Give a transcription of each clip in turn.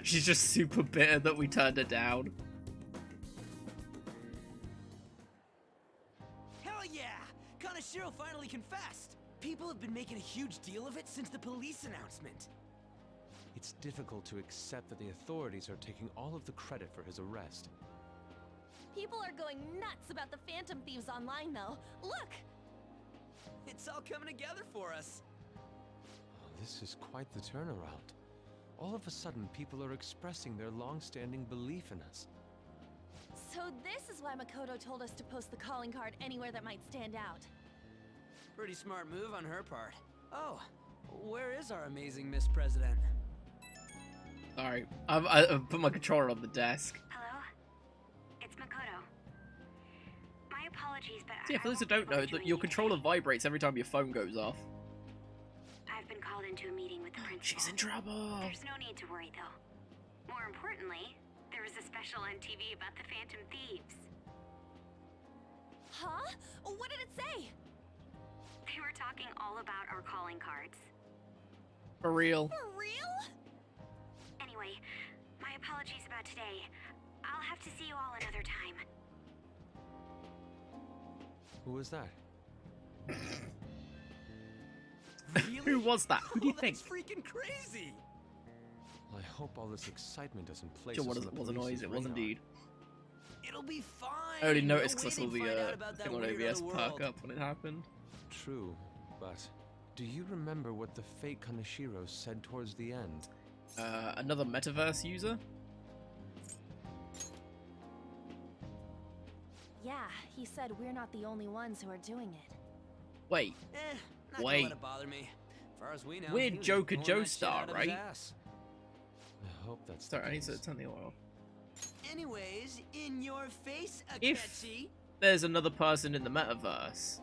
She's just super bitter that we turned her down. Hell yeah! Kaneshiro finally confessed! People have been making a huge deal of it since the police announcement. It's difficult to accept that the authorities are taking all of the credit for his arrest. People are going nuts about the Phantom Thieves online, though. Look! It's all coming together for us. Oh, this is quite the turnaround. All of a sudden, people are expressing their long-standing belief in us. So this is why Makoto told us to post the calling card anywhere that might stand out. Pretty smart move on her part. Oh, where is our amazing Miss President? Sorry, I've put my controller on the desk. Hello? It's Makoto. My apologies, but So yeah, for those who don't know, that your controller vibrates every time your phone goes off. I've been called into a meeting with the principal. She's in trouble. There's no need to worry, though. More importantly, there was a special on TV about the Phantom Thieves. Huh? What did it say? They were talking all about our calling cards. For real. For real? Anyway, my apologies about today. I'll have to see you all another time. Who was that? Really? Who was that? Who do you Oh, think? that's freaking crazy! I hope all this excitement doesn't place Sure, us what on is the it? Was a noise. police's It was radar. indeed. It'll be fine. I only No noticed because I way saw they'd find out the about that thing on weird OBS other perk world. up when it happened. True, but do you remember what the fake Kaneshiro said towards the end? Another metaverse user? Yeah, he said we're not the only ones who are doing it. Wait, Not Wait. gonna let it bother me. As far as we know, We're he was just Joker pulling Joe that shit Star, out of his right? ass. I hope that's sorry, I the need to case. turn the oil. Anyways, in your face, If- Akechi. There's another person in the metaverse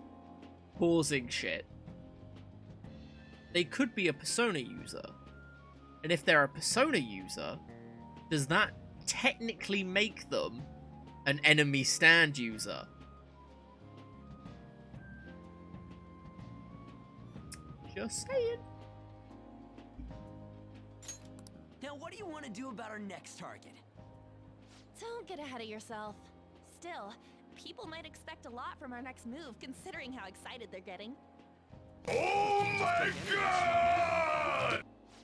pausing shit. They could be a Persona user. And if they're a Persona user, does that technically make them an enemy stand user? Just saying. Now, what do you want to do about our next target? Don't get ahead of yourself. Still, people might expect a lot from our next move, considering how excited they're getting.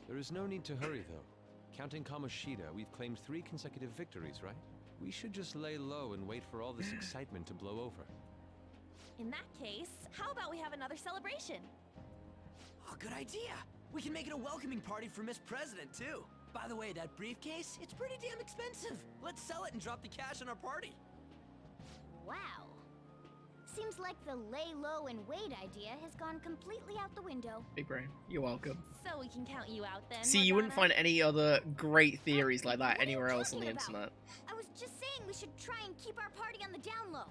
There is no need to hurry, though. Counting Kamoshida, we've claimed 3 consecutive victories, right? We should just lay low and wait for all this excitement to blow over. In that case, how about we have another celebration? Oh, good idea. We can make it a welcoming party for Miss President, too. By the way, that briefcase, it's pretty damn expensive. Let's sell it and drop the cash on our party. Wow. Seems like the lay low and wait idea has gone completely out the window. Big brain. You're welcome. So we can count you out then. See, you wouldn't Morgana? find any other great theories like that What are you anywhere else on the talking about? internet. I was just saying we should try and keep our party on the down low.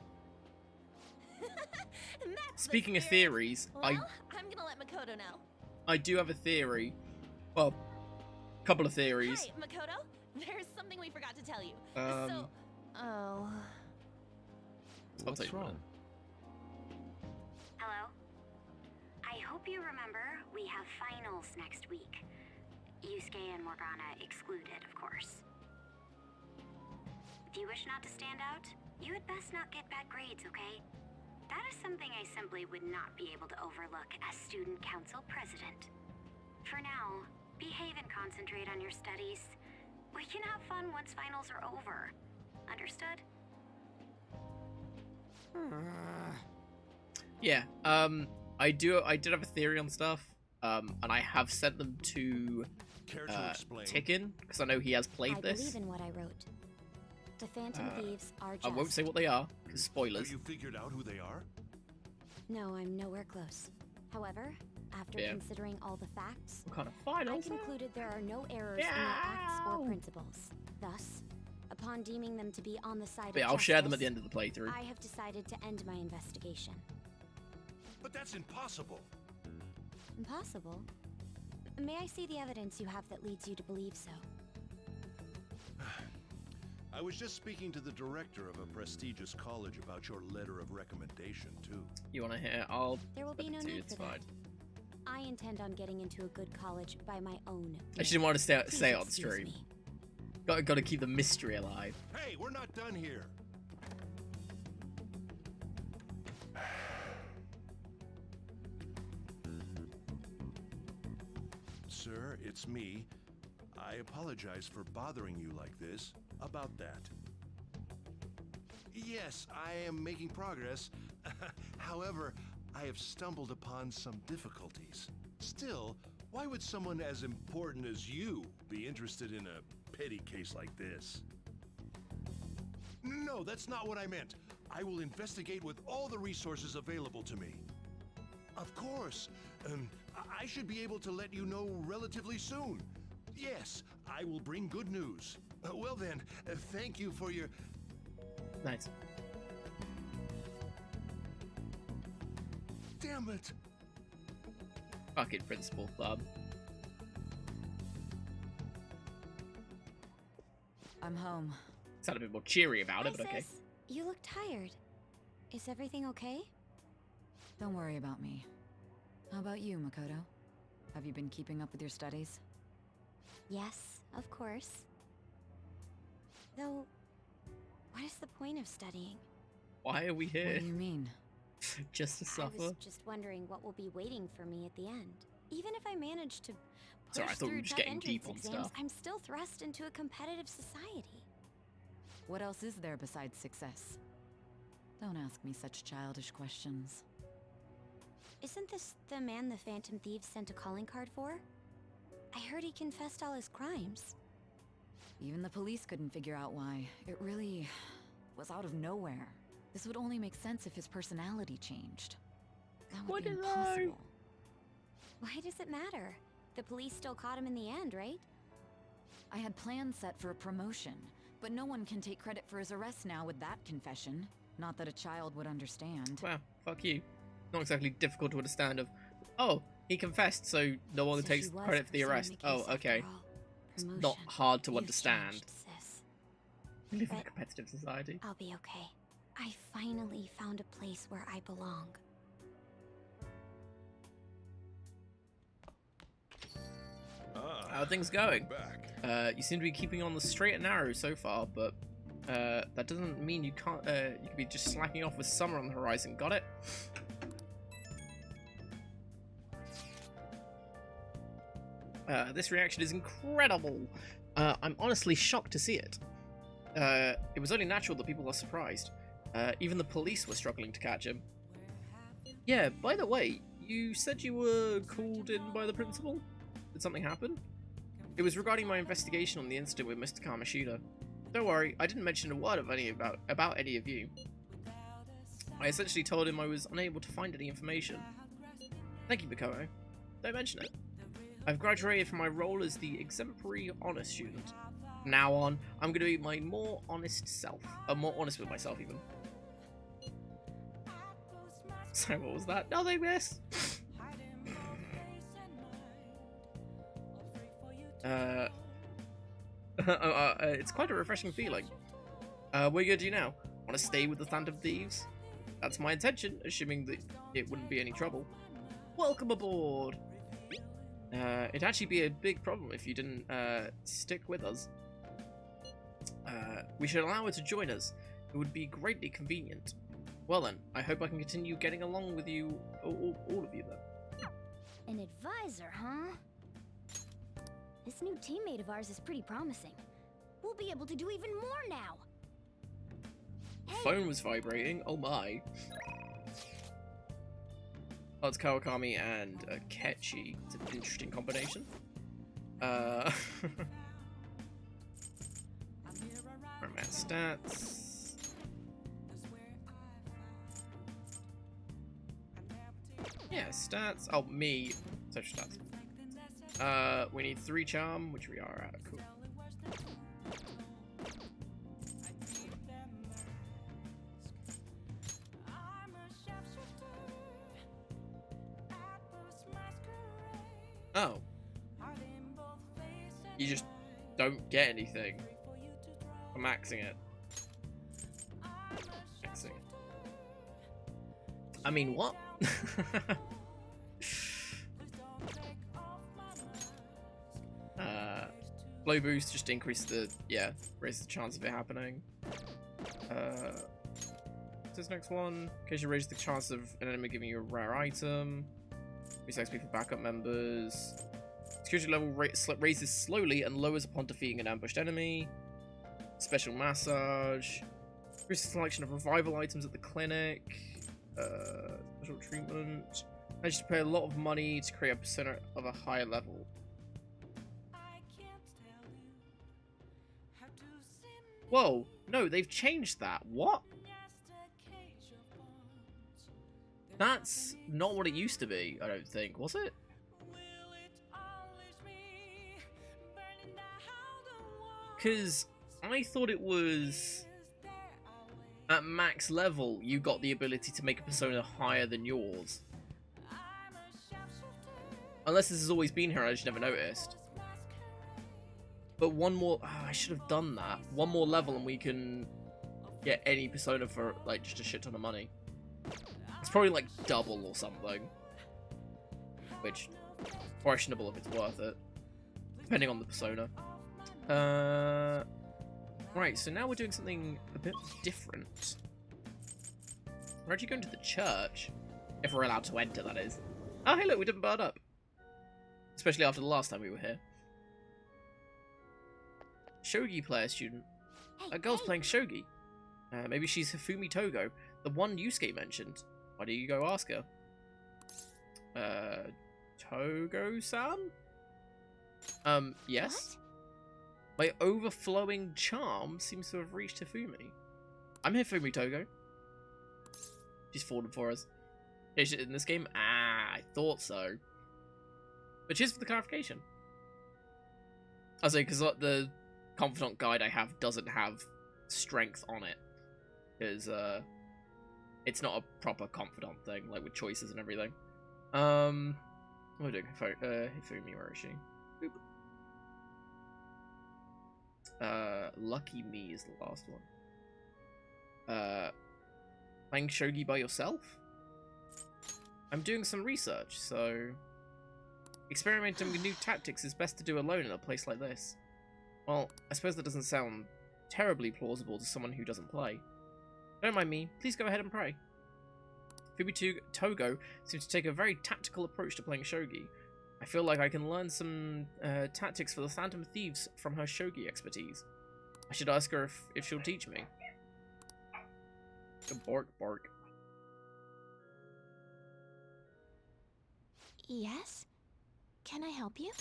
That's the Speaking of spirit. theories, Well, I'm gonna let Makoto know. I do have a theory. Well, a couple of theories. Hi, Makoto. There's something we forgot to tell you. Um, Oh. I'll What's take wrong? Hello? I hope you remember we have finals next week. Yusuke and Morgana excluded, of course. If you wish not to stand out, you had best not get bad grades, okay? That is something I simply would not be able to overlook as student council president. For now, behave and concentrate on your studies. We can have fun once finals are over. Understood? Yeah. I did have a theory on stuff. And I have sent them to Care to explain? Ticken because I know he has played I this. believe in what I wrote. The Phantom Thieves are just... I won't say what they are because Have spoilers. you figured out who they are? No, I'm nowhere close. However, after Yeah. considering all the facts, What kind of I finals? concluded there are no errors in their acts or principles. Thus, upon deeming them to be on the side But yeah, of I'll share them at the justice, end of the playthrough. I have decided to end my investigation. But that's impossible. Impossible? May I see the evidence you have that leads you to believe so? I was just speaking to the director of a prestigious college about your letter of recommendation, too. You want to hear? I'll. There will be send no it to you, need it's for that. fine. I intend on getting into a good college by my own. I just didn't want to say Please it on excuse stream. me. Gotta keep the mystery alive. Hey, we're not done here. Sir, it's me. I apologize for bothering you like this. About that. Yes, I am making progress. However, I have stumbled upon some difficulties. Still, why would someone as important as you be interested in a petty case like this? No, that's not what I meant. I will investigate with all the resources available to me. Of course. I should be able to let you know relatively soon. Yes, I will bring good news. Well then, thank you for your... Nice. Damn it! Fucking principal club. I'm home. Sound a bit more cheery about it, Hi, but okay. sis. You look tired. Is everything okay? Don't worry about me. How about you, Makoto? Have you been keeping up with your studies? Yes, of course. Though, what is the point of studying? Why are we What here? do you mean? Just to I suffer? was just wondering what will be waiting for me at the end. Even if I manage to Sorry, I push thought we through were just tough getting deep entrance on exams, stuff. I'm still thrust into a competitive society. What else is there besides success? Don't ask me such childish questions. Isn't this the man the Phantom Thieves sent a calling card for? I heard he confessed all his crimes. Even the police couldn't figure out why. It really was out of nowhere. This would only make sense if his personality changed. That would be Wouldn't impossible. Why does it matter? The police still caught him in the end, right? I had plans set for a promotion, but no one can take credit for his arrest now with that confession. Not that a child would understand. Wow, fuck you. Not exactly difficult to understand of, oh, he confessed, so no one So takes she was credit for the pursuing arrest. the case Oh, after okay. all. It's not Promotion. hard to You've understand. changed, sis. We live in a But- competitive society. I'll be okay. I finally found a place where I belong. How are things going? Back. You seem to be keeping on the straight and narrow so far, but that doesn't mean you can't. You could be just slacking off with summer on the horizon. Got it? This reaction is incredible. I'm honestly shocked to see it. It was only natural that people are surprised. Even the police were struggling to catch him. Yeah, by the way, you said you were called in by the principal? Did something happen? It was regarding my investigation on the incident with Mr. Kamashita. Don't worry, I didn't mention a word of about any of you. I essentially told him I was unable to find any information. Thank you, Makoto. Don't mention it. I've graduated from my role as the exemplary honest student. From now on, I'm going to be my more honest self. More honest with myself, even. So what was that? Nothing, miss! It's quite a refreshing feeling. What are you going to do now? Want to stay with the Phantom Thieves? That's my intention, assuming that it wouldn't be any trouble. Welcome aboard! It'd actually be a big problem if you didn't stick with us. We should allow her to join us. It would be greatly convenient. Well then, I hope I can continue getting along with you, all of you then. An advisor, huh? This new teammate of ours is pretty promising. We'll be able to do even more now. Phone was vibrating, oh my. Oh, it's Kawakami and Ketchi. It's an interesting combination. Romance stats. Yeah, stats. Oh, me. Social stats. We need 3 charm, which we are at. Cool. Oh. You just don't get anything for maxing it. Maxing it. I mean, what? Blow boost, just increase the, raise the chance of it happening. What's this next one? Occasionally raise the chance of an enemy giving you a rare item. Increase XP for backup members. Security level raises slowly and lowers upon defeating an ambushed enemy. Special massage. Increase the selection of revival items at the clinic. Special treatment. Managed to pay a lot of money to create a persona of a higher level. Whoa, no, they've changed that. What? That's not what it used to be, I don't think. Was it? Because I thought it was at max level you got the ability to make a persona higher than yours. Unless this has always been here, I just never noticed. But one more... Oh, I should have done that. One more level and we can get any persona for, like, just a shit ton of money. It's probably, like, double or something. Which, questionable if it's worth it. Depending on the persona. Right, so now we're doing something a bit different. We're actually going to the church. If we're allowed to enter, that is. Oh, hey, look, we didn't burn up. Especially after the last time we were here. Shogi player student. A girl's playing shogi. Maybe she's Hifumi Togo, the one Yusuke mentioned. Why don't you go ask her? Togo-san? Yes? What? My overflowing charm seems to have reached Hifumi. I'm Hifumi Togo. She's fallen for us. Is she in this game? Ah, I thought so. But cheers for the clarification. I say, because the confidant guide I have doesn't have strength on it. Because it's not a proper confidant thing, like with choices and everything. What am I doing? Hifumi, where is she? Boop. Lucky Me is the last one. Playing shogi by yourself? I'm doing some research, so... Experimenting with new tactics is best to do alone in a place like this. Well, I suppose that doesn't sound terribly plausible to someone who doesn't play. Don't mind me, please go ahead and pray. Hifumi Togo seems to take a very tactical approach to playing shogi. I feel like I can learn some tactics for the Phantom Thieves from her shogi expertise. I should ask her if she'll teach me. Bark, bark. Yes? Can I help you?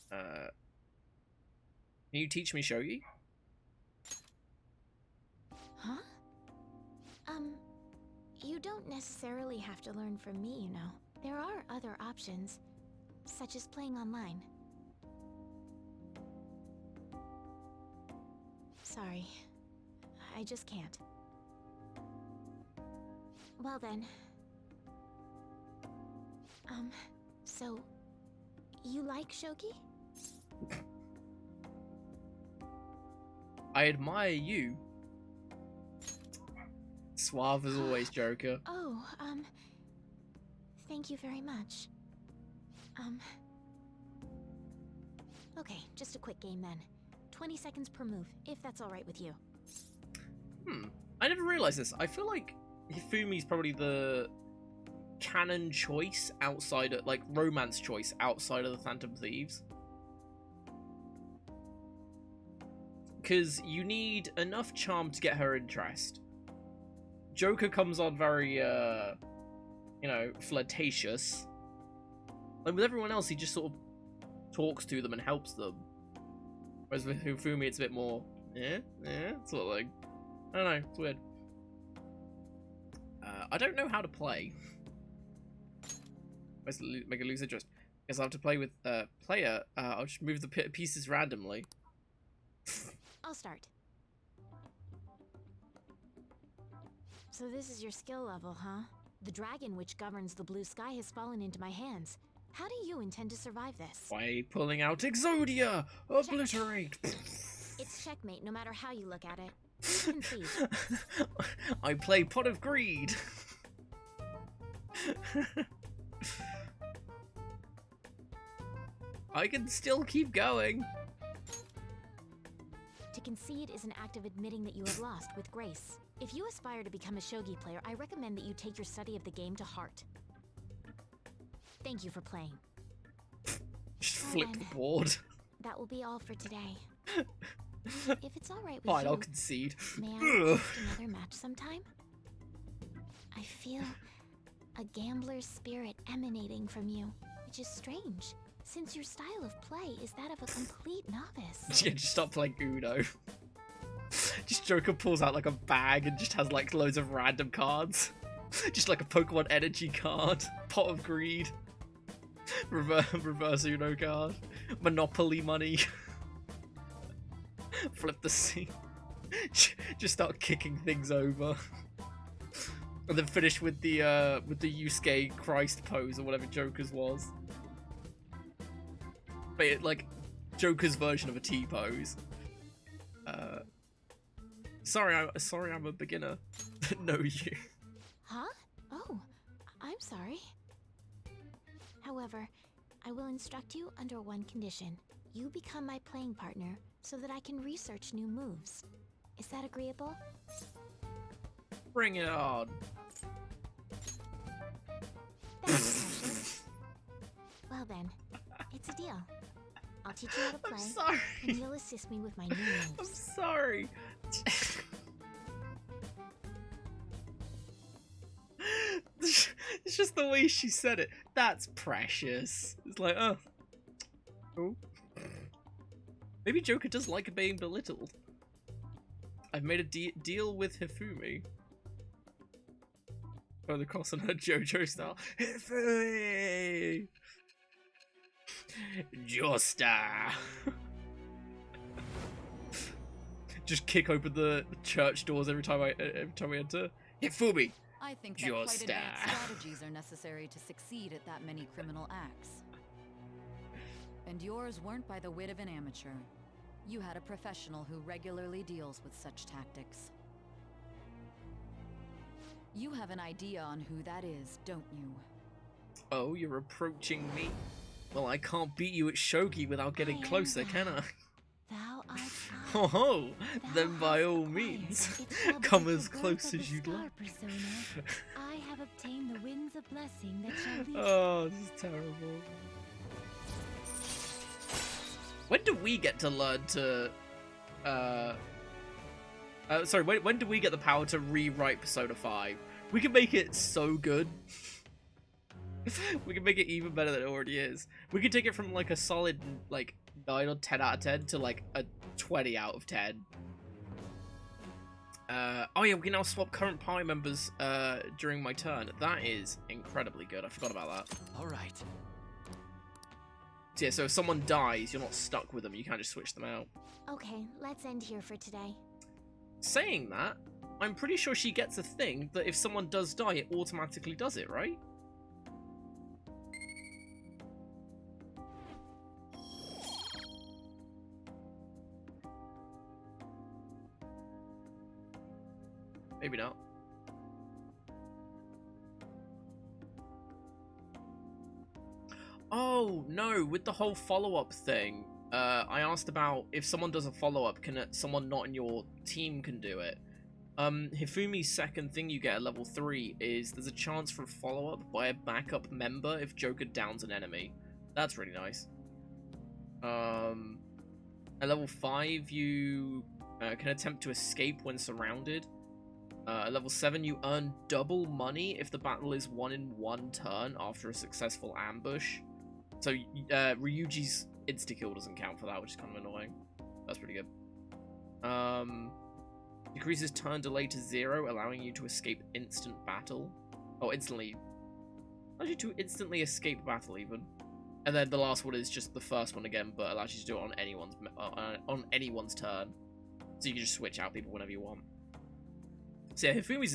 Can you teach me shogi? Huh? You don't necessarily have to learn from me, you know. There are other options, such as playing online. Sorry, I just can't. Well then. So, you like shogi? I admire you. Suave as always, Joker. Oh, thank you very much. Okay, just a quick game then. 20 seconds per move, if that's alright with you. I never realized this. I feel like Hifumi's probably the canon choice outside of, like, romance choice outside of the Phantom Thieves. Because you need enough charm to get her interest. Joker comes on very, you know, flirtatious. Like, with everyone else, he just sort of talks to them and helps them. Whereas with Hifumi, it's a bit more, sort of thing. I don't know, it's weird. I don't know how to play. Let's make a loser just. Because I have to play with player. I'll just move the pieces randomly. I'll start. So this is your skill level, huh? The dragon which governs the blue sky has fallen into my hands. How do you intend to survive this? By pulling out Exodia! Obliterate! It's checkmate no matter how you look at it. Please concede. I play Pot of Greed! I can still keep going. concede is an act of admitting that you have lost with grace. If you aspire to become a shogi player, I recommend that you take your study of the game to heart. Thank you for playing. Just Well flip then, the board. That will be all for today. If it's alright with Fine, you, I'll concede. may I host another match sometime? I feel a gambler's spirit emanating from you, which is strange, since your style of play is that of a complete novice. Yeah, just stop playing Uno. Just Joker pulls out like a bag and just has like loads of random cards. Just like a Pokemon energy card, Pot of Greed, reverse Uno card, Monopoly money. Flip the scene. Just start kicking things over. And then finish with the Yusuke Christ pose or whatever Joker's was. But it, like Joker's version of a T pose. Sorry I'm a beginner. Know you. Huh? Oh, I'm sorry. However, I will instruct you under one condition. You become my playing partner so that I can research new moves. Is that agreeable? Bring it on. That's precious. Well then, it's a deal. I'll teach you how to play, I'm sorry. and you'll assist me with my new I'm moves. sorry. It's just the way she said it. That's precious. It's like, oh. Maybe Joker does like being belittled. I've made a deal with Hifumi. Oh, the cross on her JoJo style. Hifumi! Joestar! Just kick open the church doors every time we enter. Hifumi! I think that quite advanced strategies are necessary to succeed at that many criminal acts. And yours weren't by the wit of an amateur. You had a professional who regularly deals with such tactics. You have an idea on who that is, don't you? Oh, you're approaching me? Well, I can't beat you at shogi without getting closer, can I? Thou art Ho ho! Thou Then by hast all acquired, means, it shall be come with as the close birth of as the you'd star like. persona. I have obtained the winds of blessing that shall lead Oh, this is terrible. When do we get to learn to, sorry, when do we get the power to rewrite Persona 5? We can make it so good. We can make it even better than it already is. We can take it from like a solid like 9 or 10 out of 10 to like a 20 out of 10. Oh yeah, we can now swap current party members during my turn. That is incredibly good. I forgot about that. All right. So yeah, so if someone dies, you're not stuck with them. You can't just switch them out. Okay, let's end here for today. Saying that, I'm pretty sure she gets a thing that if someone does die, it automatically does it, right? Maybe not. Oh, no, with the whole follow-up thing, I asked about if someone does a follow-up, can someone not in your team can do it. Hifumi's second thing you get at level 3 is there's a chance for a follow-up by a backup member if Joker downs an enemy. That's really nice. At level 5, you can attempt to escape when surrounded. At level 7, you earn double money if the battle is won in one turn after a successful ambush. So Ryuji's insta-kill doesn't count for that, which is kind of annoying. That's pretty good. Decreases turn delay to 0, allowing you to escape instant battle. Oh, instantly. Allows you to instantly escape battle, even. And then the last one is just the first one again, but allows you to do it on anyone's turn. So you can just switch out people whenever you want. So yeah, Hifumi's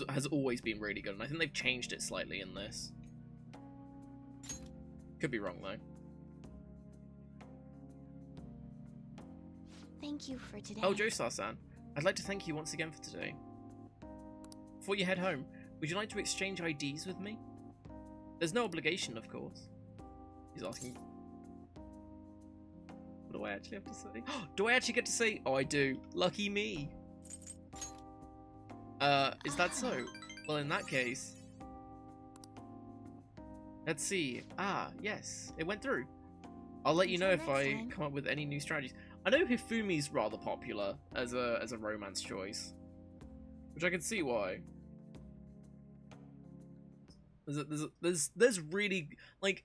has always been really good, and I think they've changed it slightly in this. Could be wrong though. Thank you for today. Oh, Joestar-san, I'd like to thank you once again for today. Before you head home, would you like to exchange IDs with me? There's no obligation, of course. He's asking. What do I actually have to say? Do I actually get to say? Oh, I do. Lucky me. Is that so? Well, in that case, let's see. Ah, yes, it went through. I'll let you know if I come up with any new strategies. I know Hifumi's rather popular as a romance choice, which I can see why. There's really, like,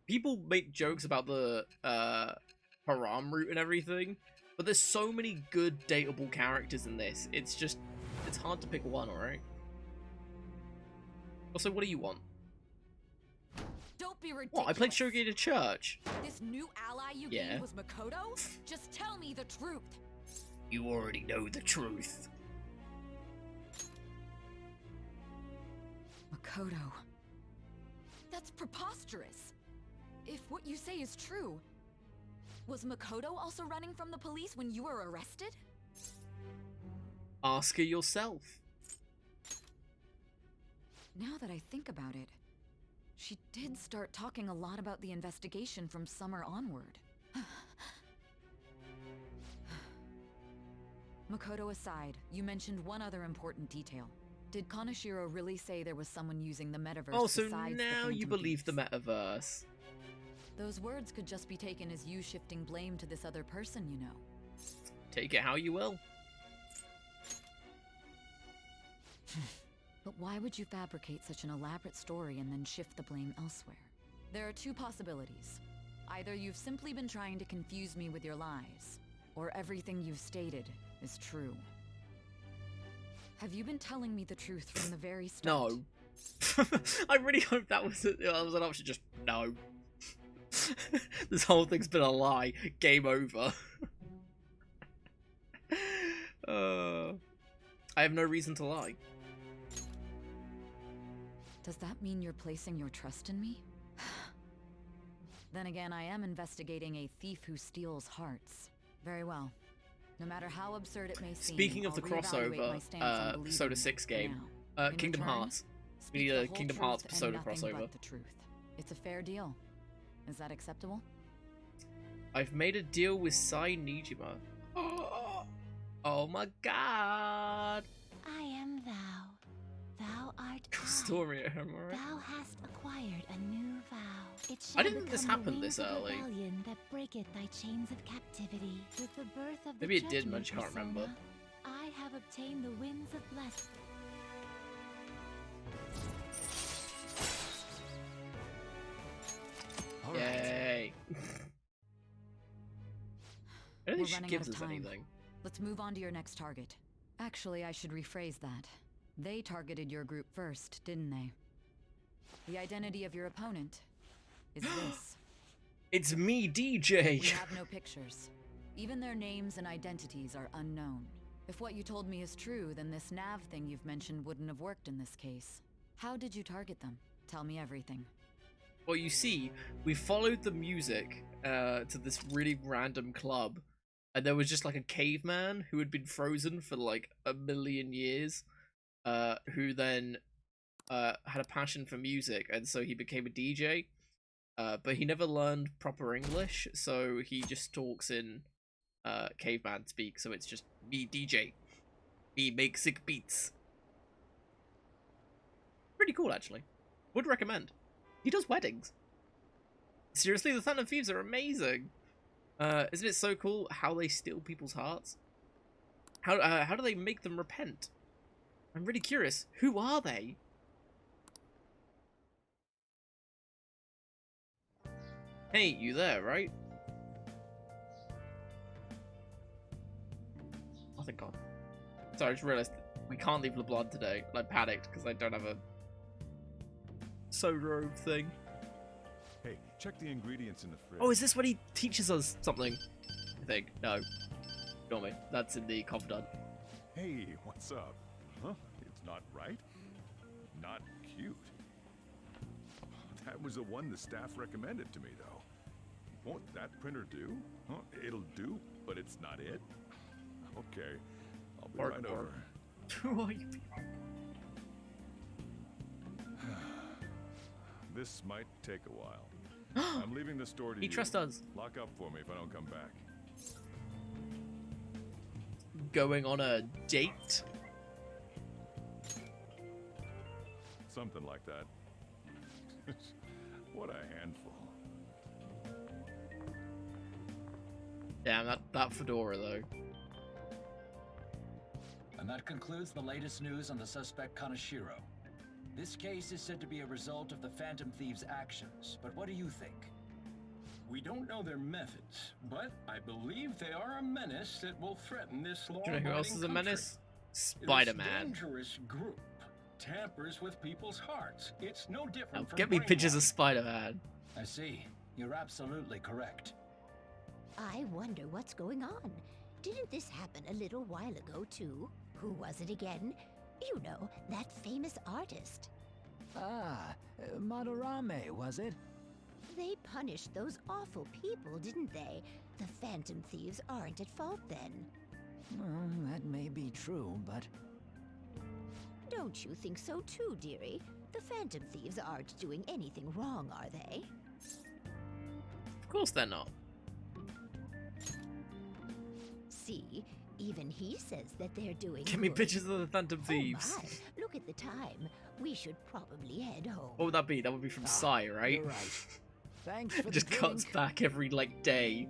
people make jokes about the haram route and everything, but there's so many good dateable characters in this. It's hard to pick one, alright? Also, what do you want? Don't be ridiculous. What? I played Shogi at a church. This new ally you gained was Makoto? Just tell me the truth. You already know the truth. Makoto. That's preposterous. If what you say is true, was Makoto also running from the police when you were arrested? Ask her yourself. Now that I think about it, she did start talking a lot about the investigation from summer onward. Makoto aside, you mentioned one other important detail. Did Kaneshiro really say there was someone using the metaverse Oh, so besides now the you Phantom believe the Thieves? metaverse. Those words could just be taken as you shifting blame to this other person, you know. Take it how you will. But why would you fabricate such an elaborate story and then shift the blame elsewhere? There are two possibilities. Either you've simply been trying to confuse me with your lies, or everything you've stated is true. Have you been telling me the truth from the very start? No. I really hope that was an option. Just no. This whole thing's been a lie. Game over. I have no reason to lie. Does that mean you're placing your trust in me? Then again, I am investigating a thief who steals hearts. Very well. No matter how absurd it may seem, Speaking of I'll the reevaluate my crossover, stance on believing Persona you 6 for game, now. In Kingdom return, Hearts. We speak need the a whole Kingdom truth Hearts and Persona nothing crossover. but the truth. It's a fair deal. Is that acceptable? I've made a deal with Sai Nijima. Oh my god! I am thou. Thou art I. Story, am I right? Thou hast acquired a new vow. It I shall didn't think this become the happened this wings of early. rebellion that breaketh thy chains of captivity. With the birth of the Maybe it did, but I judgment just can't remember. persona, I have obtained the winds of blessing. All right. Yay! I don't We're think she running gives out of us time. anything. Let's move on to your next target. Actually, I should rephrase that. They targeted your group first, didn't they? The identity of your opponent is this. It's me, DJ! We have no pictures. Even their names and identities are unknown. If what you told me is true, then this nav thing you've mentioned wouldn't have worked in this case. How did you target them? Tell me everything. Well, you see, we followed the music to this really random club, and there was just like a caveman who had been frozen for like 1,000,000 years, who then had a passion for music, and so he became a DJ. But he never learned proper English, so he just talks in caveman speak. So it's just me, DJ. Me make sick beats. Pretty cool, actually. Would recommend. He does weddings. Seriously, the Phantom Thieves are amazing. Isn't it so cool how they steal people's hearts? How do they make them repent? I'm really curious. Who are they? Hey, you there, right? Oh, thank God. Sorry, I just realized we can't leave LeBlanc today. I panicked because I don't have a soda thing. Hey, check the ingredients in the fridge. Oh, is this when he teaches us something? I think. No. Ignore me. That's in the confidant. Hey, what's up? Huh? It's not right? Not cute. That was the one the staff recommended to me, though. Won't that printer do? Huh? It'll do, but it's not it. Okay, I'll be right over. Who are you? This might take a while. I'm leaving the store to He you. trusts us. Lock up for me if I don't come back. Going on a date? Something like that. What a handful. Damn, that fedora though. And that concludes the latest news on the suspect Kaneshiro. This case is said to be a result of the Phantom Thieves' actions, but what do you think? We don't know their methods, but I believe they are a menace that will threaten this law. Do you know who else is a menace? Spider-Man. This dangerous group tampers with people's hearts. It's no different Now, from get me pictures of brainwashing. Spider-Man. I see. You're absolutely correct. I wonder what's going on. Didn't this happen a little while ago, too? Who was it again? You know, that famous artist. Madarame, was it? They punished those awful people, didn't they? The Phantom Thieves aren't at fault then. Well, that may be true, but... Don't you think so too, dearie? The Phantom Thieves aren't doing anything wrong, are they? Of course they're not. See, even he says that they're doing Give me good. pictures of the Phantom Thieves. Oh my, look at the time. We should probably head home. What would that be? That would be from Psy, right? You're right. Thanks for Just the cuts drink. back every like day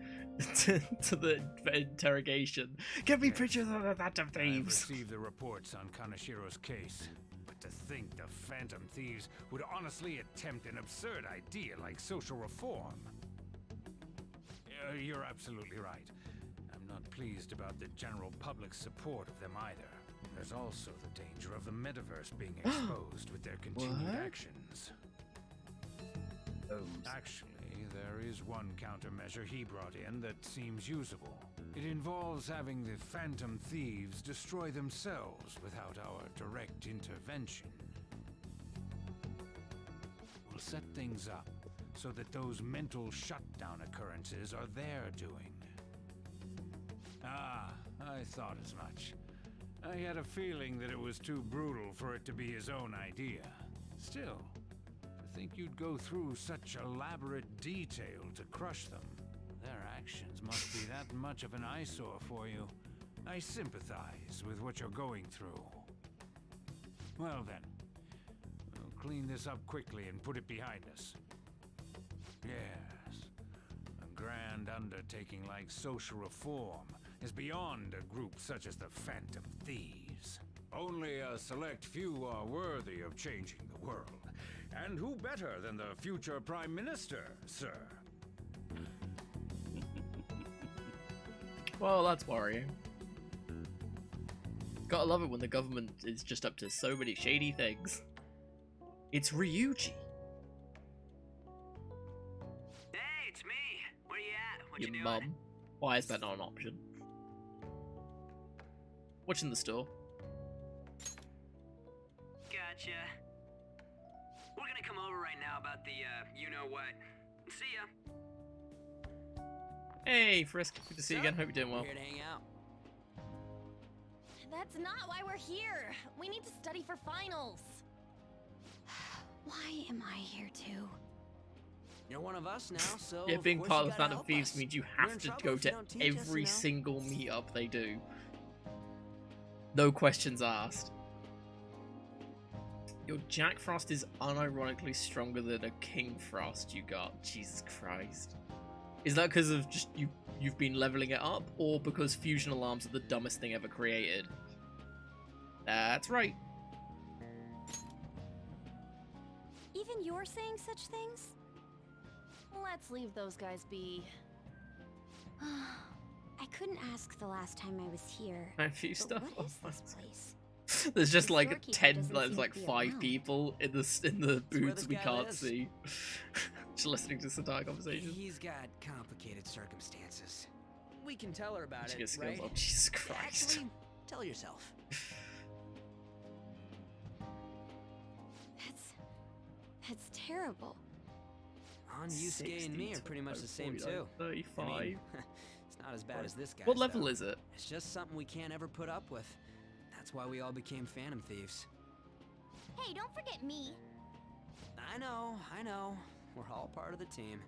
to the interrogation. Give me pictures of the Phantom I've Thieves. received the reports on Kaneshiro's case, but to think the Phantom Thieves would honestly attempt an absurd idea like social reform. You're absolutely right. I'm not pleased about the general public's support of them either. There's also the danger of the metaverse being exposed with their continued What? actions. Actually, there is one countermeasure he brought in that seems usable. It involves having the Phantom Thieves destroy themselves without our direct intervention. We'll set things up so that those mental shutdown occurrences are their doing. Ah, I thought as much. I had a feeling that it was too brutal for it to be his own idea. Still, to think you'd go through such elaborate detail to crush them. Their actions must be that much of an eyesore for you. I sympathize with what you're going through. Well then, we'll clean this up quickly and put it behind us. Yes, a grand undertaking like social reform is beyond a group such as the Phantom Thieves. Only a select few are worthy of changing the world. And who better than the future Prime Minister, sir? Well, that's worrying. Gotta love it when the government is just up to so many shady things. It's Ryuji. Hey, it's me. Where you at? What you Your doing? mum. Why is that not an option? Watching the store. Gotcha. We're gonna come over right now about the, you-know-what. See ya. Hey, Frisk. Good to see you again. Hope you're doing well. We're here to hang out. That's not why we're here. We need to study for finals. Why am I here too? You're one of us now, so Yeah, of being course part you of the gotta Phantom help Thieves us. means you We're have in to trouble go if you to don't teach us, every you know? single meetup they do. No questions asked. Your Jack Frost is unironically stronger than a King Frost you got. Jesus Christ. Is that because of just you've been leveling it up, or because fusion alarms are the dumbest thing ever created? That's right. Even you're saying such things? Let's leave those guys be. I couldn't ask the last time I was here. A few But stuff. what is this place? There's just The like storekeeper 10, doesn't there's seem like to be 5 around. people in the where booths this we guy can't lives. see. Just listening to this entire conversation. He's got complicated circumstances. We can tell her about She it, gets skills right? up. Jesus Christ. Actually, tell yourself. That's terrible. On Yusuke and me are pretty much the same too. 35. I mean, it's not as bad as this guy. What level is it? It's just something we can't ever put up with. That's why we all became Phantom Thieves. Hey, don't forget me. I know. We're all part of the team.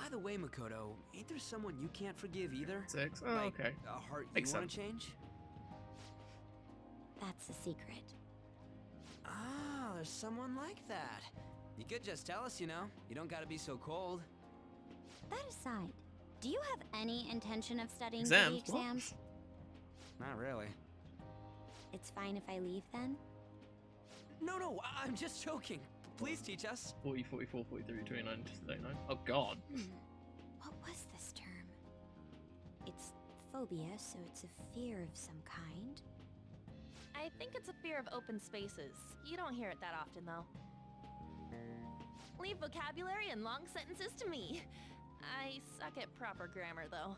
By the way, Makoto, ain't there someone you can't forgive either? 6. Oh, Like, okay. a heart Makes you want sense. to change? That's a secret. Ah, there's someone like that. You could just tell us, you know. You don't gotta be so cold. That aside, do you have any intention of studying for Exams? the What? exams? Not really. It's fine if I leave then? No, I'm just joking. Please teach us. 40, 44, 43, 29, 39. Oh god. What was this term? It's phobia, so it's a fear of some kind. I think it's a fear of open spaces. You don't hear it that often, though. Leave vocabulary and long sentences to me. I suck at proper grammar, though.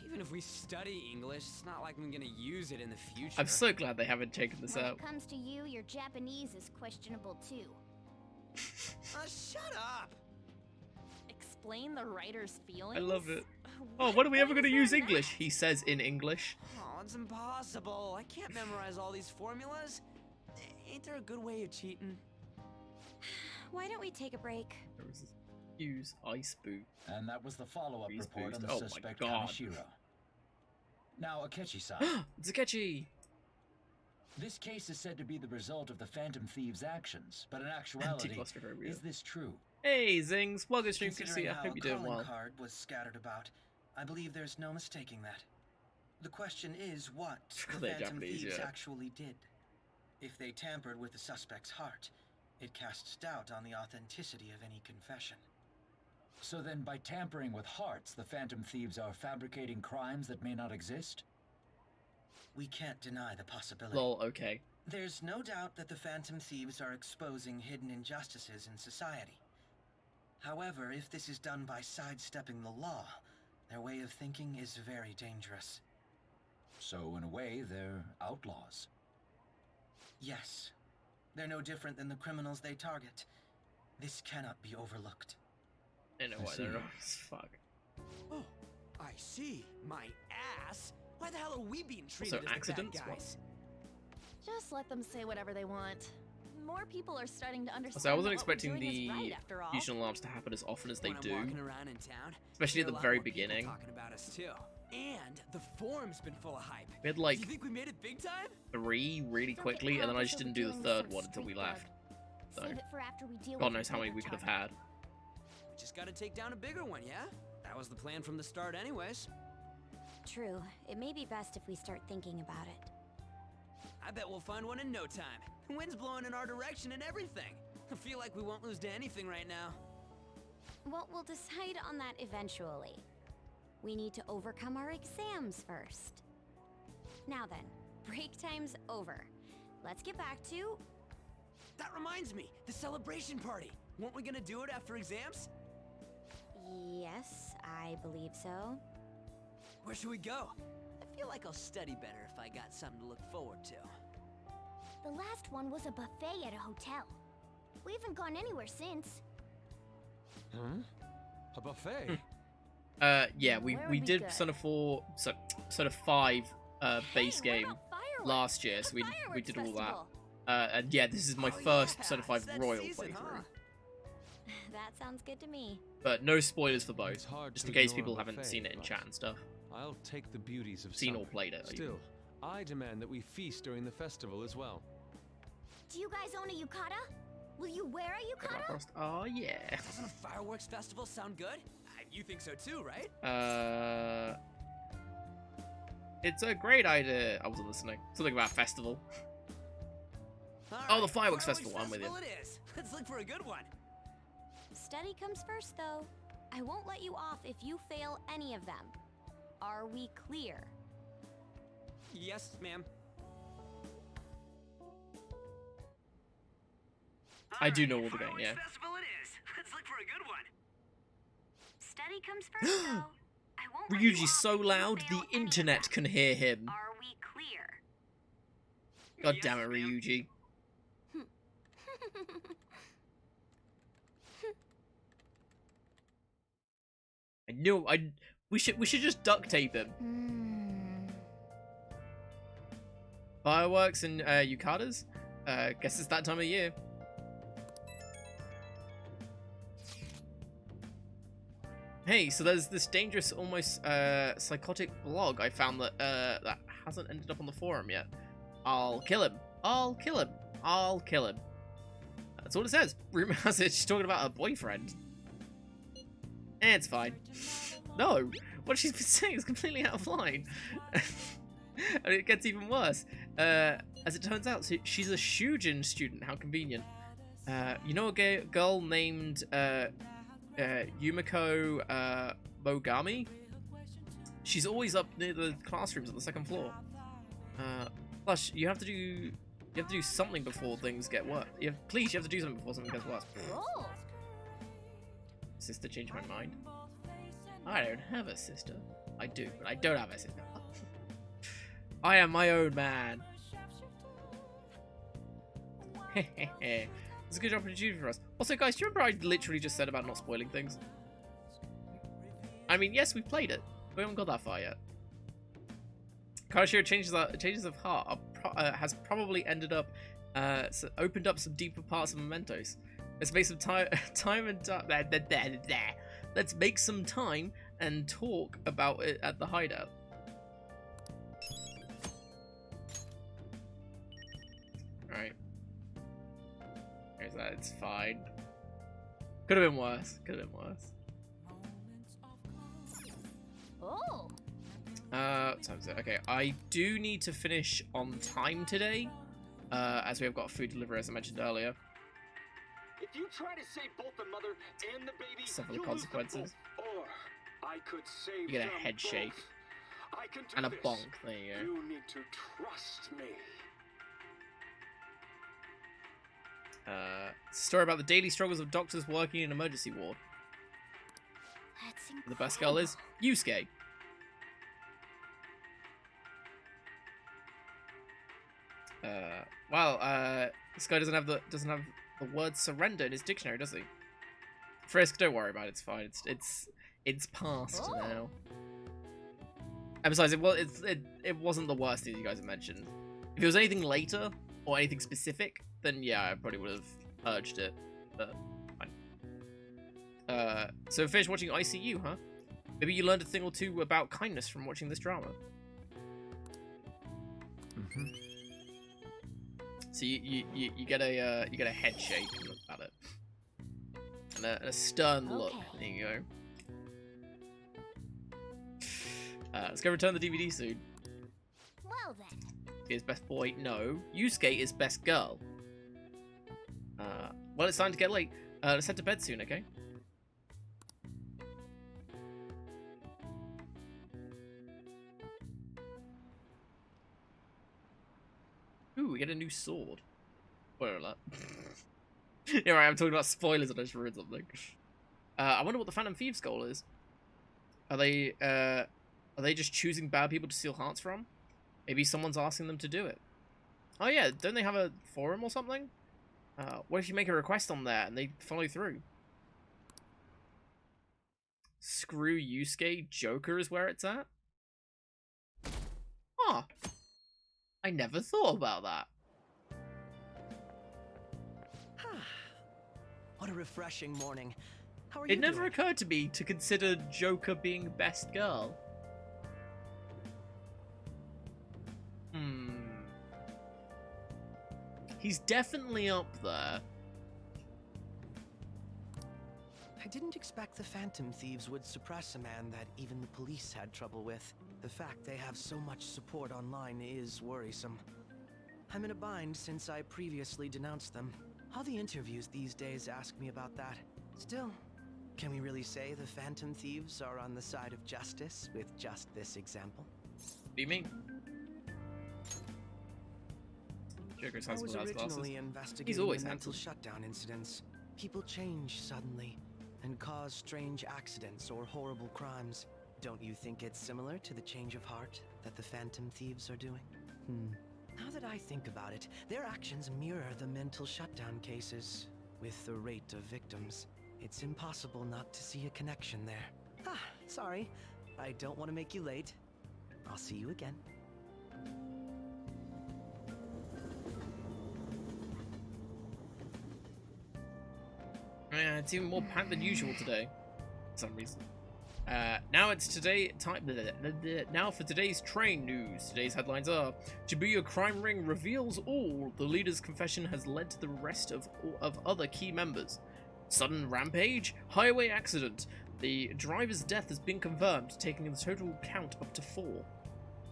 Even if we study English, it's not like I'm gonna use it in the future. I'm so glad they haven't taken this When out. it comes to you, your Japanese is questionable too. Shut up! Explain the writer's feelings? I love it. Oh, when are we ever going to is use there in English? He says in English. Oh, it's impossible. I can't memorize all these formulas. Ain't there a good way of cheating? Why don't we take a break? Use ice boot. And that was the follow-up Freeze report on boost. the Oh my suspect God. Kaneshiro. Now, Akechi-san, Zukechi! this case is said to be the result of the Phantom Thieves' actions, but in actuality, Anti-claustrophobia. is this true? Hey, Zings! Welcome stream. Good to see Considering you. I how hope you're doing calling well. card was scattered about, I believe there's no mistaking that. The question is what the They're Phantom Japanese, Thieves yeah. actually did. If they tampered with the suspect's heart, it casts doubt on the authenticity of any confession. So then, by tampering with hearts, the Phantom Thieves are fabricating crimes that may not exist? We can't deny the possibility. Lol, okay. There's no doubt that the Phantom Thieves are exposing hidden injustices in society. However, if this is done by sidestepping the law, their way of thinking is very dangerous. So, in a way, they're outlaws. Yes. They're no different than the criminals they target. This cannot be overlooked. I know I why they're see. not. Fuck. Oh, I see. My ass. Why the hell are we being treated Also, as accidents? the bad What? guys? Just let them say whatever they want. More people are starting to understand. So I wasn't that what we're expecting doing is the right, after all. fusion alarms to happen as often as they When I'm do. walking around in town, Especially at there the are a lot very more people beginning. talking about us too. And the forum's been full of hype. We had like Do you think we made it big time? 3 really Don't get quickly, and then I pompous just didn't do the overdoing third some one until we street left. So, Save it for after we deal God with knows the how many bigger we could have target. had. We just gotta take down a bigger one, yeah? That was the plan from the start anyways. True. It may be best if we start thinking about it. I bet we'll find one in no time. The wind's blowing in our direction and everything. I feel like we won't lose to anything right now. Well, we'll decide on that eventually. We need to overcome our exams first. Now then, break time's over. Let's get back to... That reminds me, the celebration party. Weren't we gonna do it after exams? Yes, I believe so. Where should we go? I feel like I'll study better if I got something to look forward to. The last one was a buffet at a hotel. We haven't gone anywhere since. Huh? A buffet? Yeah, we Where would be did good? Persona 4, Persona 5 base Hey, what game about fireworks? last year, so The we fireworks did all that. festival. And yeah, this is my Oh, first yeah, Persona 5 it's that Royal season, playthrough. huh? That sounds good to me. But no spoilers for It's both, hard just to in case ignore people a haven't buffet, seen it in but chat and stuff. I'll take the beauties of Seen or summer. played it, Still, I demand that we feast during the festival as well. Do you guys own a yukata? Will you wear a yukata? Oh yeah. Doesn't a fireworks festival sound good? You think so too, right? It's a great idea. I wasn't listening. Something about festival. All Oh, the right, fireworks festival, I'm with you. It is. Let's look for a good one. Study comes first, though. I won't let you off if you fail any of them. Are we clear? Yes, ma'am. I do know all the game, yeah. Festival it is. Let's look for a good one. Study comes first, though. I won't let you Ryuji's off so if you loud, fail the any of internet them. can hear him. Are we clear? God damn it, Ryuji. I knew we should just duct tape him. Fireworks and yukatas? Guess it's that time of year. Hey, so there's this dangerous, almost psychotic blog I found that that hasn't ended up on the forum yet. I'll kill him. I'll kill him. I'll kill him. That's all it says. Rumor has it she's talking about her boyfriend. It's fine. No, what she's been saying is completely out of line. And it gets even worse. As it turns out, she's a Shujin student. How convenient. You know a girl named Yumiko Mogami? She's always up near the classrooms on the second floor. Plus, you have to do something before things get worse. Please, you have to do something before something gets worse. Oh. Sister changed my mind. I don't have a sister. I do, but I don't have a sister. I am my own man. It's a good opportunity for us. Also, guys, do you remember I literally just said about not spoiling things? I mean, yes, we've played it. We haven't got that far yet. Kanashiro changes of heart has probably ended up, opened up some deeper parts of Mementos. Let's make some time and let's make some time and talk about it at the hideout. Alright. Here's that. It's fine. Could have been worse. Could have been worse. Oh. What time is it? Okay, I do need to finish on time today, as we have got food delivery, as I mentioned earlier. If you try to save both the mother and the baby, Suffer the you consequences. lose them both. Or I could save You get a them head shake. both. I can do And a this. bonk. There you go. You need to trust me. Story about the daily struggles of doctors working in an emergency ward. That's And the best girl is Yusuke. This guy doesn't have the word surrender in his dictionary, does he? Frisk, don't worry about it. It's fine. It's past now. And besides, it wasn't the worst thing you guys have mentioned. If it was anything later or anything specific, then yeah, I probably would have urged it. But fine. So finish watching ICU, huh? Maybe you learned a thing or two about kindness from watching this drama. Mm-hmm. So you get a head shake about it, and a stern look. There you go. Let's go return the DVD soon. Well then. Is best boy? No. Yusuke is best girl. Well, it's time to get late. Let's head to bed soon, okay? Ooh, we get a new sword. Spoiler alert. Yeah, right, I'm talking about spoilers and I just ruined something. I wonder what the Phantom Thieves' goal is. Are they just choosing bad people to steal hearts from? Maybe someone's asking them to do it. Oh yeah, don't they have a forum or something? What if you make a request on there and they follow through? Screw Yusuke, Joker is where it's at? Huh. I never thought about that. What a refreshing morning. How are you It never doing? occurred to me to consider Joker being best girl. He's definitely up there. I didn't expect the Phantom Thieves would suppress a man that even the police had trouble with. The fact they have so much support online is worrisome. I'm in a bind since I previously denounced them. All the interviews these days ask me about that. Still, can we really say the Phantom Thieves are on the side of justice with just this example? What do you mean? Joker's I handsome was without his glasses. originally He's investigating always the mental handsome. shutdown incidents. People change suddenly and cause strange accidents or horrible crimes. Don't you think it's similar to the change of heart that the Phantom Thieves are doing? Now that I think about it, their actions mirror the mental shutdown cases. With the rate of victims, it's impossible not to see a connection there. Sorry. I don't want to make you late. I'll see you again. Yeah, it's even more packed than usual today. For some reason. Now it's today time. Now for today's train news. Today's headlines are: Shibuya crime ring reveals all. The leader's confession has led to the arrest of other key members. Sudden rampage, highway accident. The driver's death has been confirmed, taking the total count up to 4.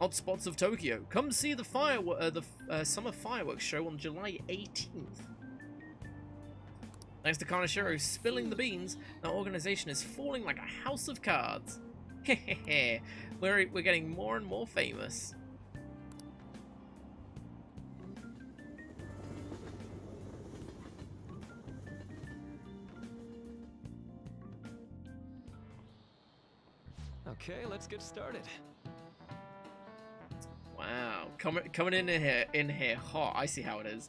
Hotspots of Tokyo. Come see the summer fireworks show on July 18th. Thanks to Kaneshiro spilling the beans, our organization is falling like a house of cards. Hehehe, we're getting more and more famous. Okay, let's get started. Wow, coming in here hot. I see how it is.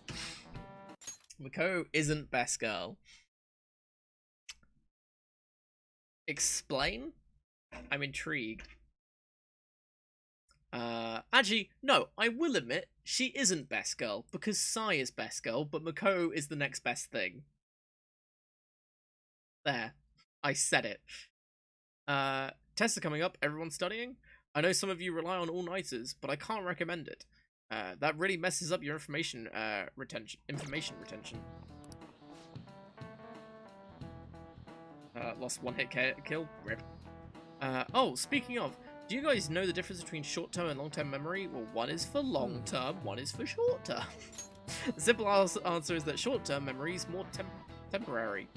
Mako isn't best girl. Explain? I'm intrigued. Actually, no, I will admit, she isn't best girl, because Sai is best girl, but Mako is the next best thing. There. I said it. Tests are coming up, everyone's studying. I know some of you rely on all-nighters, but I can't recommend it. That really messes up your information retention. Lost one hit kill. Rip. Oh, speaking of, do you guys know the difference between short-term and long-term memory? Well, one is for long-term, one is for short-term. The simple answer is that short-term memory is more temporary,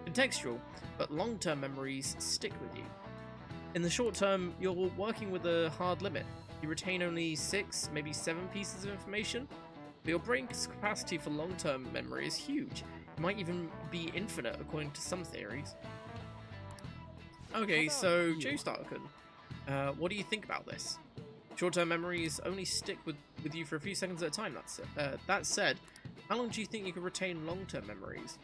contextual, but long-term memories stick with you. In the short term, you're working with a hard limit. You retain only 6, maybe 7 pieces of information, but your brain's capacity for long-term memory is huge. It might even be infinite, according to some theories. Okay, so Joestar-kun, what do you think about this? Short-term memories only stick with you for a few seconds at a time. That said, how long do you think you can retain long-term memories?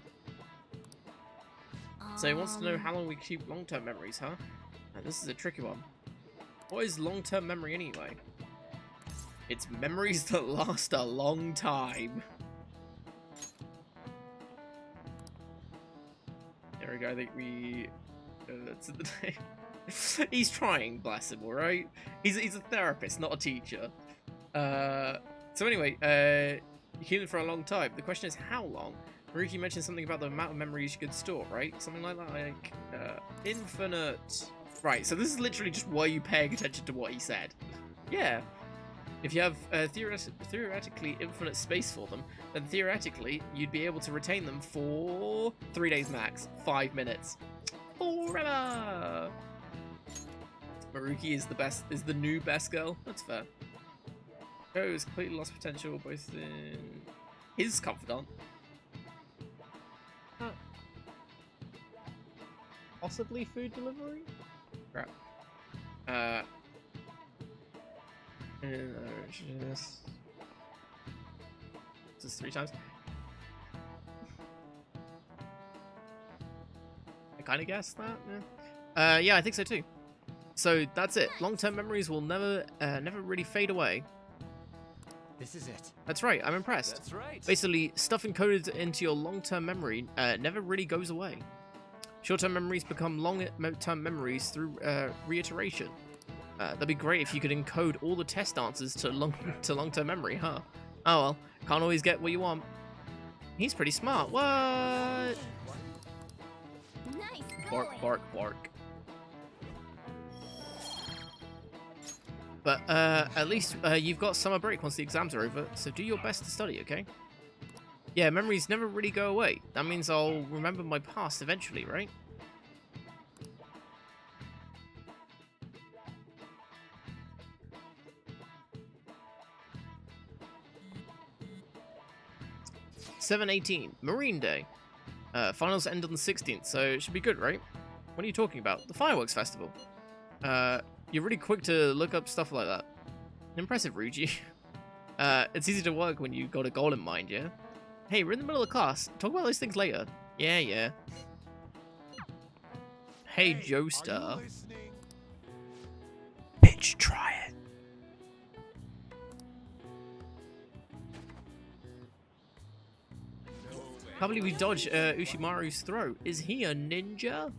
So he wants to know how long we keep long-term memories, huh? This is a tricky one. What is long-term memory anyway? It's memories that last a long time. There we go, I think we... that's the name. He's trying, bless him, alright? He's a therapist, not a teacher. So anyway, you keep them for a long time. The question is how long? Haruki mentioned something about the amount of memories you could store, right? Something like that, like, infinite... Right, so this is literally just why you paying attention to what he said. Yeah. If you have theoretically infinite space for them, then theoretically you'd be able to retain them for 3 days max, 5 minutes. Forever! Maruki is the new best girl. That's fair. Go has completely lost potential both in his confidant. Possibly food delivery? Crap. Just 3 times. I kind of guessed that. Yeah, I think so too. So that's it. Long-term memories will never really fade away. This is it. That's right. I'm impressed. That's right. Basically, stuff encoded into your long-term memory never really goes away. Short-term memories become long-term memories through reiteration. That'd be great if you could encode all the test answers to long-term memory, huh? Oh well, can't always get what you want. He's pretty smart. What? Nice Bark, bark, bark. But at least you've got summer break once the exams are over, so do your best to study, okay? Yeah, memories never really go away. That means I'll remember my past eventually, right? (7/18) Marine Day. Finals end on the 16th, so it should be good, right? What are you talking about? The fireworks festival. You're really quick to look up stuff like that. Impressive, Ryuji. It's easy to work when you've got a goal in mind, yeah? Hey, we're in the middle of class. Talk about those things later. Yeah. Hey, Joestar. Bitch, try it. Can't believe we dodged Ushimaru's throat. Is he a ninja?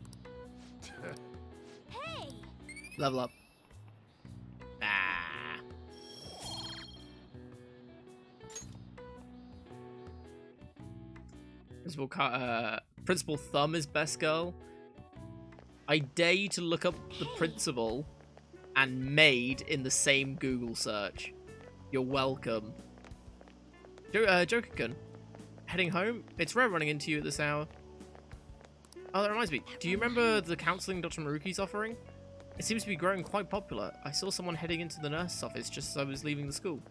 Hey, Level up. Ah. Principal Thumb is best girl. I dare you to look up the principal and maid in the same Google search. You're welcome. Joker-kun, heading home? It's rare running into you at this hour. Oh, that reminds me. Do you remember the counseling Dr. Maruki's offering? It seems to be growing quite popular. I saw someone heading into the nurse's office just as I was leaving the school.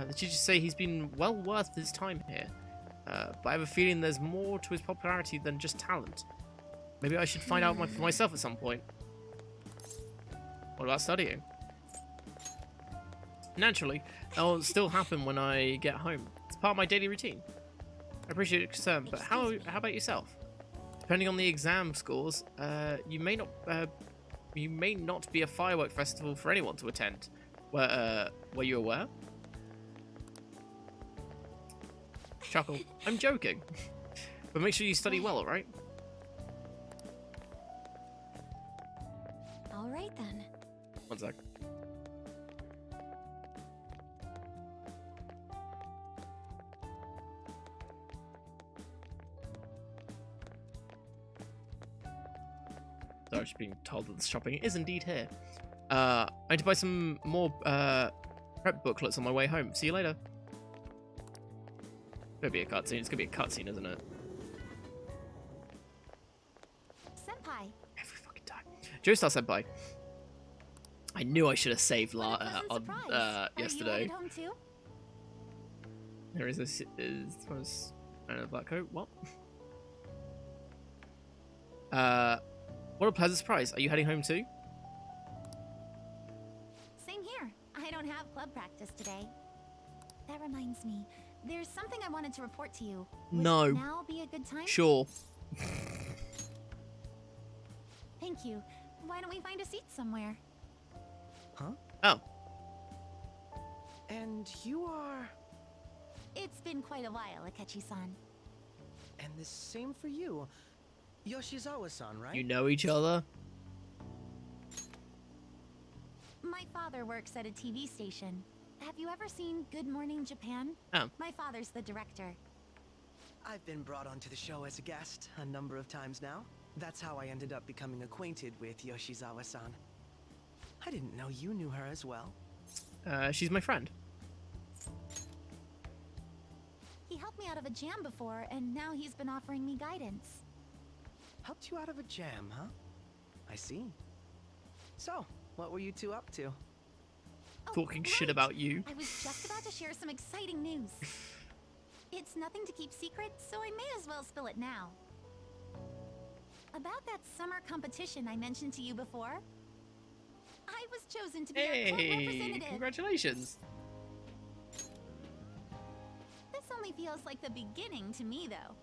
The teachers say he's been well worth his time here. But I have a feeling there's more to his popularity than just talent. Maybe I should find out for myself at some point. What about studying? Naturally, that'll still happen when I get home. It's part of my daily routine. I appreciate your concern, but how about yourself? Depending on the exam scores, you may not be a firework festival for anyone to attend. Were you aware? Chuckle. I'm joking. But make sure you study well, alright? Alright then. One sec. So I'm just being told that the shopping is indeed here. I need to buy some more prep booklets on my way home. See you later. It's gonna be a cutscene. It's gonna be a cutscene, isn't it? Senpai. Every fucking time. Joestar Senpai. I knew I should have saved on yesterday. Are you headed home too? There is this was a black coat. What? What a pleasant surprise. Are you heading home too? Same here. I don't have club practice today. That reminds me. There's something I wanted to report to you. Would No. now be a good time? Sure. Thank you. Why don't we find a seat somewhere? Huh? Oh. And you are... It's been quite a while, Akechi-san. And the same for you. Yoshizawa-san, right? You know each other? My father works at a TV station. Have you ever seen Good Morning Japan? Oh. My father's the director. I've been brought onto the show as a guest a number of times now. That's how I ended up becoming acquainted with Yoshizawa-san. I didn't know you knew her as well. She's my friend. He helped me out of a jam before, and now he's been offering me guidance. Helped you out of a jam, huh? I see. So, what were you two up to? Talking shit about you. I was just about to share some exciting news. It's nothing to keep secret, so I may as well spill it now. About that summer competition I mentioned to you before. I was chosen to be our club Hey, representative. congratulations. This only feels like the beginning to me, though.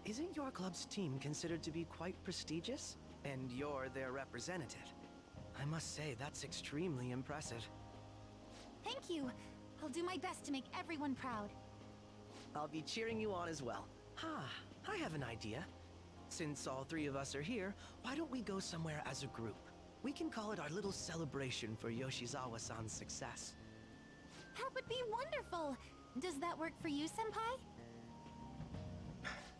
Isn't your club's team considered to be quite prestigious? And you're their representative. I must say, that's extremely impressive. Thank you. I'll do my best to make everyone proud. I'll be cheering you on as well. I have an idea. Since all three of us are here, why don't we go somewhere as a group? We can call it our little celebration for Yoshizawa-san's success. That would be wonderful. Does that work for you, Senpai?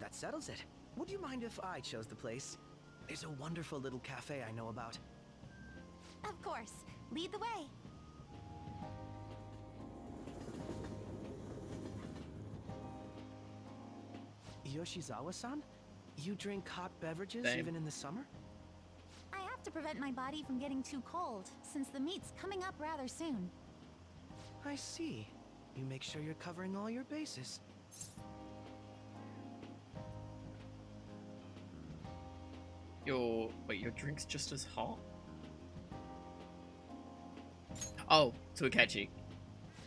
That settles it. Would you mind if I chose the place? There's a wonderful little cafe I know about. Of course. Lead the way. Yoshizawa-san? You drink hot beverages Same. even in the summer? I have to prevent my body from getting too cold, since the meet's coming up rather soon. I see. You make sure you're covering all your bases. Your drink's just as hot? Oh, to Akechi.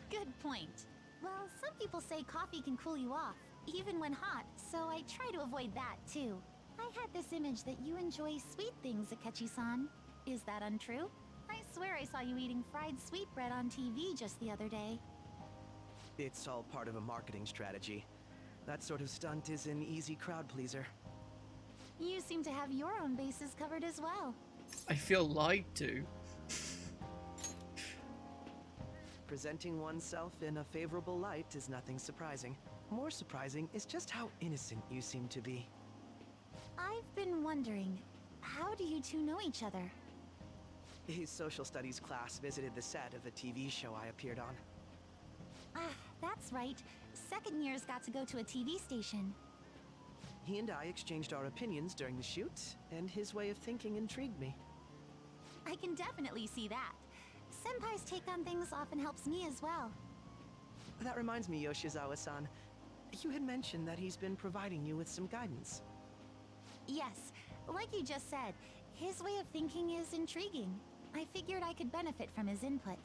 Good point. Well, some people say coffee can cool you off, even when hot, so I try to avoid that, too. I had this image that you enjoy sweet things, Akechi-san. Is that untrue? I swear I saw you eating fried sweetbread on TV just the other day. It's all part of a marketing strategy. That sort of stunt is an easy crowd pleaser. You seem to have your own bases covered as well. I feel lied to. Presenting oneself in a favorable light is nothing surprising. More surprising is just how innocent you seem to be. I've been wondering, how do you two know each other? His social studies class visited the set of a TV show I appeared on. Ah, that's right. Second years got to go to a TV station. He and I exchanged our opinions during the shoot, and his way of thinking intrigued me. I can definitely see that. Senpai's take on things often helps me as well. That reminds me, Yoshizawa-san. You had mentioned that he's been providing you with some guidance. Yes, like you just said, his way of thinking is intriguing. I figured I could benefit from his input.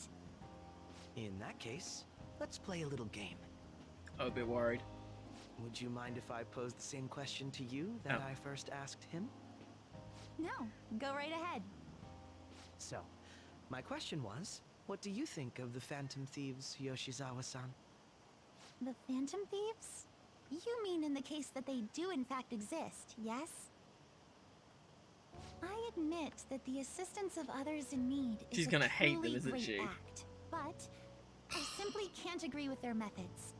In that case, let's play a little game. I'm a bit worried. Would you mind if I posed the same question to you that I first asked him? No, go right ahead. So, my question was, what do you think of the Phantom Thieves, Yoshizawa-san? The Phantom Thieves? You mean in the case that they do in fact exist, yes? I admit that the assistance of others in need is She's gonna a hate them, truly isn't great she? act, but I simply can't agree with their methods.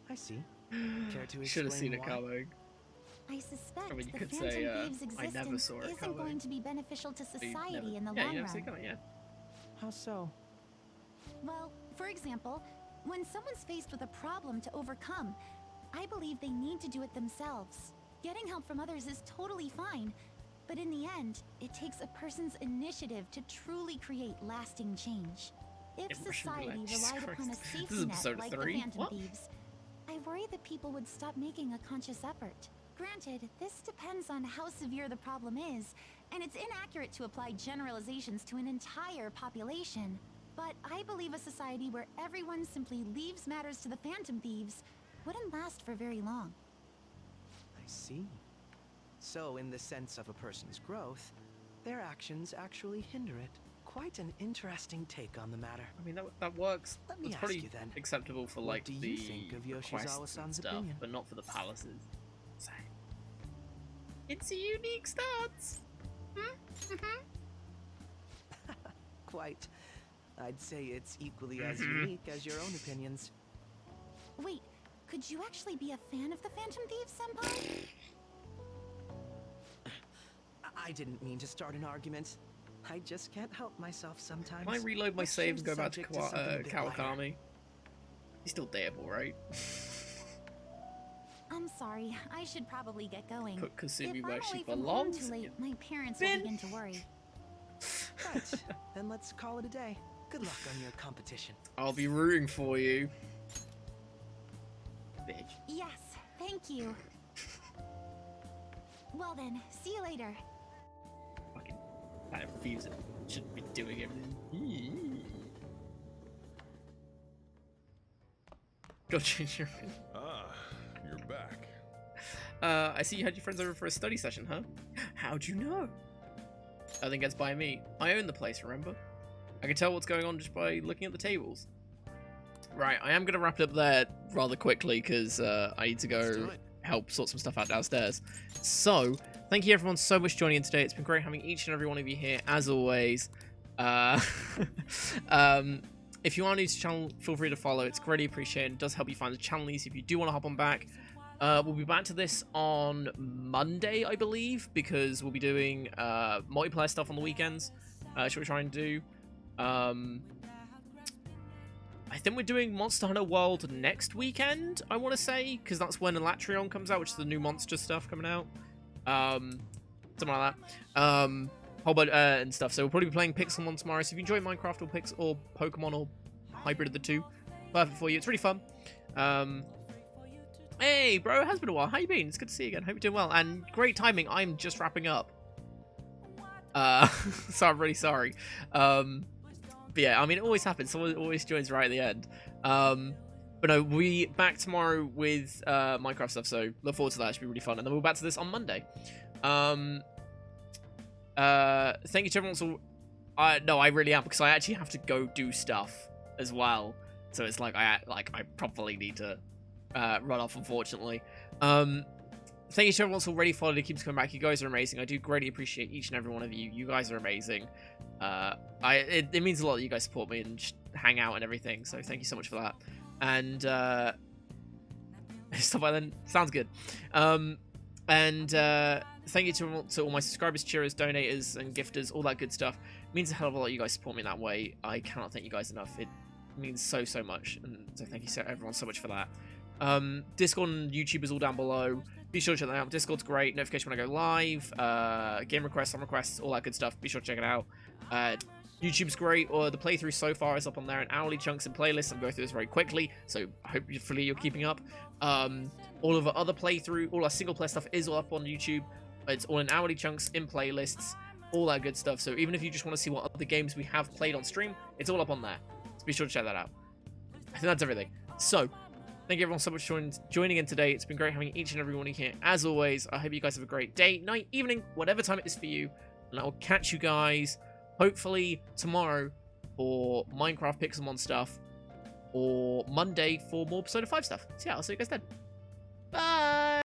I see. Care to Should have seen explain it why? coming. I suspect I mean, you the could Phantom say, Thieves' I never existence saw it isn't coming. going to be beneficial to But you society never- in the yeah, long you never see it run. coming, yeah. How so? Well, for example, when someone's faced with a problem to overcome, I believe they need to do it themselves. Getting help from others is totally fine, but in the end, it takes a person's initiative to truly create lasting change. If It must society be like, Jesus relied upon a Christ. This is safety net episode like 3? the Phantom What? Thieves, I worry that people would stop making a conscious effort. Granted, this depends on how severe the problem is, and it's inaccurate to apply generalizations to an entire population. But I believe a society where everyone simply leaves matters to the Phantom Thieves wouldn't last for very long. I see. So, in the sense of a person's growth, their actions actually hinder it. Quite an interesting take on the matter. I mean, that works. Let me It's ask probably you then, acceptable for what like do you the think of quests and Yoshizawa-san's stuff, opinion? but not for the palaces. So, it's a unique stance. Quite. I'd say it's equally as unique as your own opinions. Wait, could you actually be a fan of the Phantom Thieves, Senpai? I didn't mean to start an argument. I just can't help myself sometimes. Can I reload my Let's save change and go the back to subject something a bit lighter. Kawakami? He's still deadable, right? I'm sorry, I should probably get going. Put Kasumi if where I'm she away from home belongs. too late, my parents Finn. will begin to worry. Right, then let's call it a day. Good luck on your competition. I'll be rooting for you. Bitch. Yes, thank you. Well then, see you later. Fucking Phantom Thieves shouldn't be doing everything. Go change your opinion. Ah, you're back. I see you had your friends over for a study session, huh? How'd you know? I think it's by me. I own the place, remember? I can tell what's going on just by looking at the tables. Right, I am going to wrap it up there rather quickly because I need to go help sort some stuff out downstairs. So, thank you everyone so much for joining in today. It's been great having each and every one of you here, as always. If you are new to the channel, feel free to follow. It's greatly appreciated. It does help you find the channel easy if you do want to hop on back. We'll be back to this on Monday, I believe, because we'll be doing multiplayer stuff on the weekends. Should we try and do? I think we're doing Monster Hunter World next weekend, I want to say, because that's when Elatrion comes out, which is the new monster stuff coming out. Something like that. Whole bunch and stuff. So we'll probably be playing Pixelmon tomorrow. So if you enjoy Minecraft or or Pokemon or hybrid of the two, perfect for you. It's really fun. Hey, bro, it has been a while. How you been? It's good to see you again. Hope you're doing well. And great timing. I'm just wrapping up. So I'm really sorry. But yeah, I mean, it always happens. Someone always joins right at the end. But no, we'll be back tomorrow with Minecraft stuff. So look forward to that. It should be really fun. And then we'll be back to this on Monday. Thank you to everyone. So, no, I really am, because I actually have to go do stuff as well. So it's like I probably need to run off, unfortunately. Thank thank you to everyone that's already followed and keeps coming back. You guys are amazing. I do greatly appreciate each and every one of you. You guys are amazing. It means a lot that you guys support me and just hang out and everything. So thank you so much for that. And stuff like that sounds good. Thank you to all my subscribers, cheerers, donators, and gifters, all that good stuff. It means a hell of a lot you guys support me in that way. I cannot thank you guys enough. It means so much, and so thank you everyone so much for that. Discord and YouTube is all down below. Be sure to check that out. Discord's great. Notification when I go live. Game requests, song requests, all that good stuff. Be sure to check it out. YouTube's great. Or the playthrough so far is up on there in hourly chunks and playlists. I'm going through this very quickly, so hopefully you're keeping up. All of our other playthrough, all our single player stuff is all up on YouTube. It's all in hourly chunks, in playlists, all that good stuff. So even if you just want to see what other games we have played on stream, it's all up on there. So be sure to check that out. I think that's everything. So, thank you everyone so much for joining in today. It's been great having each and every one of you here. As always, I hope you guys have a great day, night, evening, whatever time it is for you. And I will catch you guys, hopefully, tomorrow for Minecraft Pixelmon stuff. Or Monday for more Persona 5 stuff. So yeah, I'll see you guys then. Bye!